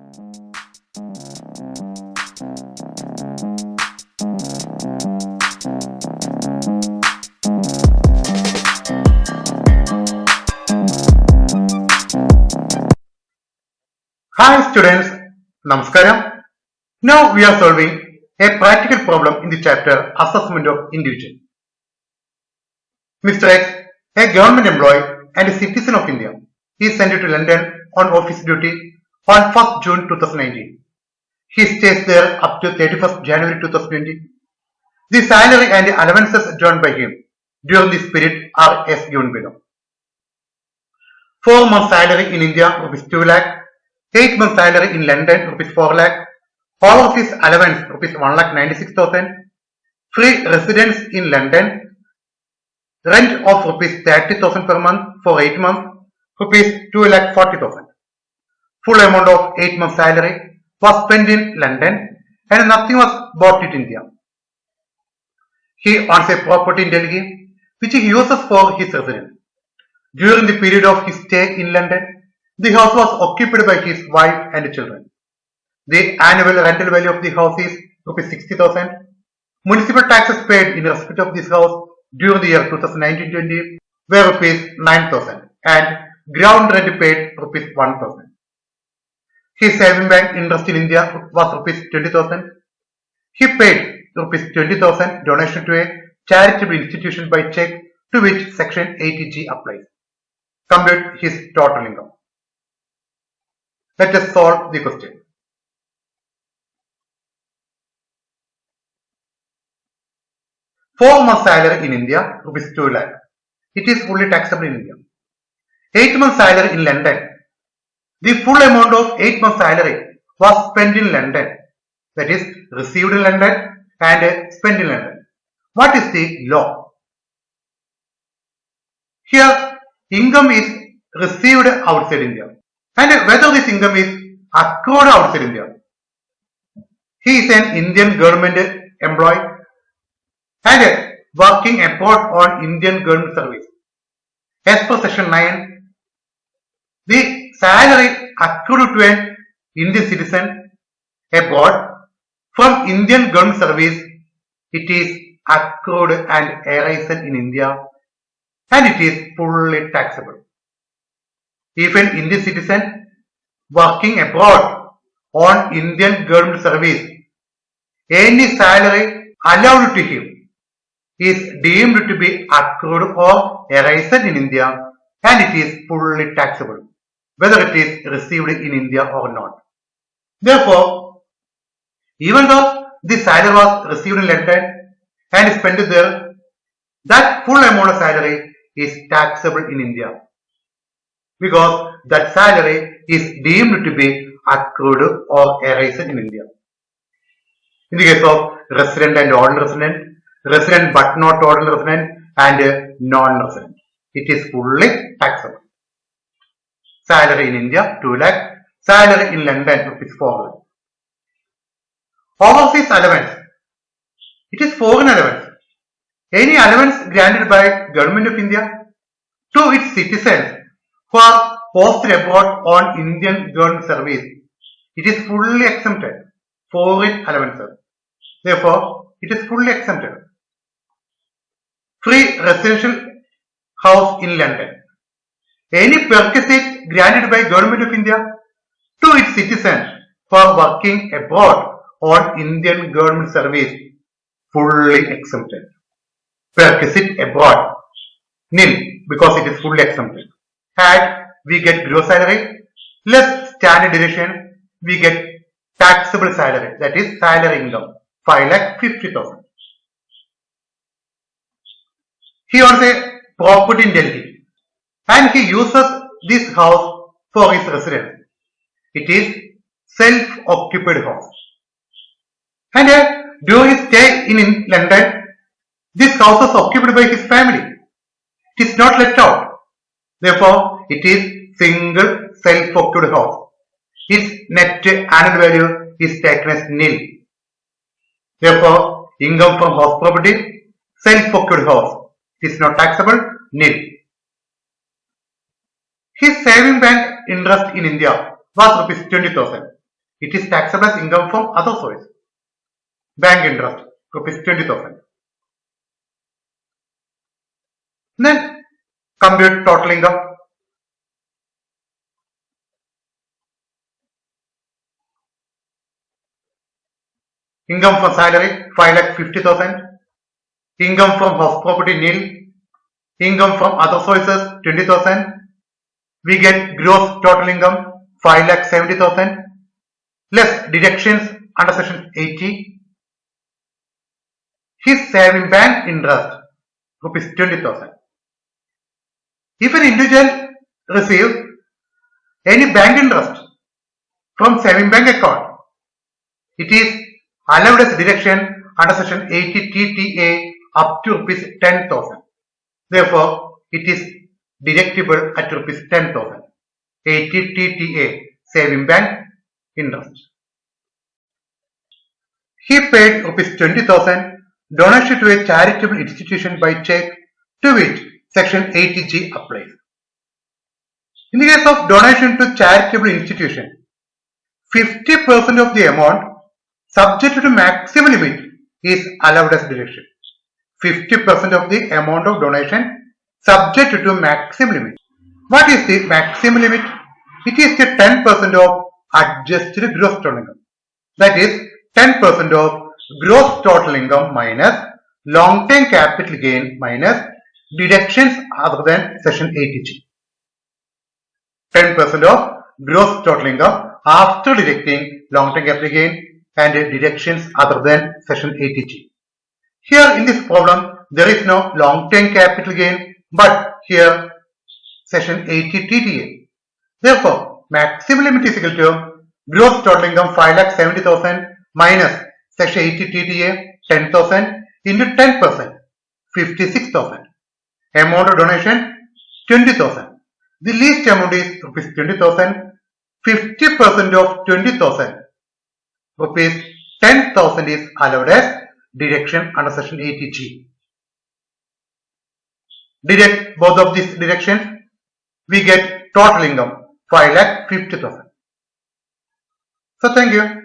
Hi students, Namaskaram. Now we are solving a practical problem in the chapter Assessment of Individual. Mr. X, a government employee and a citizen of India, is sent to London on office duty on 1st June 2019. He stays there up to 31st January 2020. The salary and the allowances drawn by him during this period are as given below. 4 months salary in India rupees 2 lakh, 8 months salary in London rupees 4 lakh, all of his allowance rupees 1,96,000, free residence in London, rent of rupees 30,000 per month for 8 months, rupees 2,40,000. Full amount of 8 months salary was spent in London and nothing was bought in India. He owns a property in Delhi which he uses for his residence. During the period of his stay in London, the house was occupied by his wife and children. The annual rental value of the house is rupees 60,000. Municipal taxes paid in respect of this house during the year 2019-20 were rupees 9,000 and ground rent paid rupees 1,000. His saving bank interest in India was rupees 20,000. He paid rupees 20,000 donation to a charitable institution by check to which section 80G applies. Compute his total income. Let us solve the question. Four months salary in India, rupees 2 lakh. It is fully taxable in India. 8 months salary in London. The full amount of 8 months salary was spent in London. That is, received in London and spent in London. What is the law? Here, income is received outside India. And whether this income is accrued outside India. He is an Indian government employee and working abroad on Indian government service. As per section 9, the salary accrued to an Indian citizen abroad from Indian government service, it is accrued and arisen in India and it is fully taxable. If an Indian citizen working abroad on Indian government service, any salary allowed to him is deemed to be accrued or arisen in India and it is fully taxable, whether it is received in India or not. Therefore, even though the salary was received in London and spent there, that full amount of salary is taxable in India, because that salary is deemed to be accrued or arisen in India. In the case of resident and ordinary resident, resident but not ordinary resident and non-resident, it is fully taxable. Salary in India 2 lakh, salary in London rupees 4 lakh. Overseas allowance, it is foreign allowance. Any allowance granted by Government of India to its citizens who are posted abroad on Indian government service, it is fully exempted. Foreign allowances. Therefore, it is fully exempted. Free residential house in London. Any perquisite granted by Government of India to its citizens for working abroad on Indian government service, fully exempted. Perquisite abroad, nil, because it is fully exempted. Had we get gross salary less standard deduction, we get taxable salary, that is salary income, 5,50,000. He owns a property in Delhi and he uses this house for his residence. It is self-occupied house. And during his stay in London, this house is occupied by his family. It is not let out. Therefore, it is single self-occupied house. Its net annual value is taken as nil. Therefore, income from house property, self-occupied house, is not taxable, nil. His saving bank interest in India was rupees 20,000. It is taxable as income from other source. Bank interest, rupees 20,000. Then compute total income. Income from salary 5,50,000. Income from house property nil. Income from other sources 20,000. We get gross total income 5,70,000 less deductions under section 80. His saving bank interest rupees 20,000. If an individual receives any bank interest from saving bank account, it is allowed as deduction under section 80 TTA up to rupees 10,000. Therefore, it is deductible at rupees 10,000. 80 TTA saving bank interest. He paid rupees 20,000 donation to a charitable institution by check, to which section 80G applies. In the case of donation to charitable institution, 50% of the amount subject to maximum limit is allowed as deduction. 50% of the amount of donation subject to maximum limit. What is the maximum limit? It is the 10% of adjusted gross total income. That is 10% of gross total income minus long-term capital gain minus deductions other than section 80G. 10% of gross total income after deducting long-term capital gain and deductions other than section 80G. Here in this problem, there is no long-term capital gain, but here section 80 TTA. Therefore, maximum limit is equal to gross total income 5,70,000 minus section 80 TTA 10,000 into 10%, 56,000. Amount of donation 20,000. The least amount is rupees 20,000. 50% of 20,000, rupees 10,000 is allowed as deduction under section 80G. Deduct both of these deductions, we get total income 5,50,000. So thank you.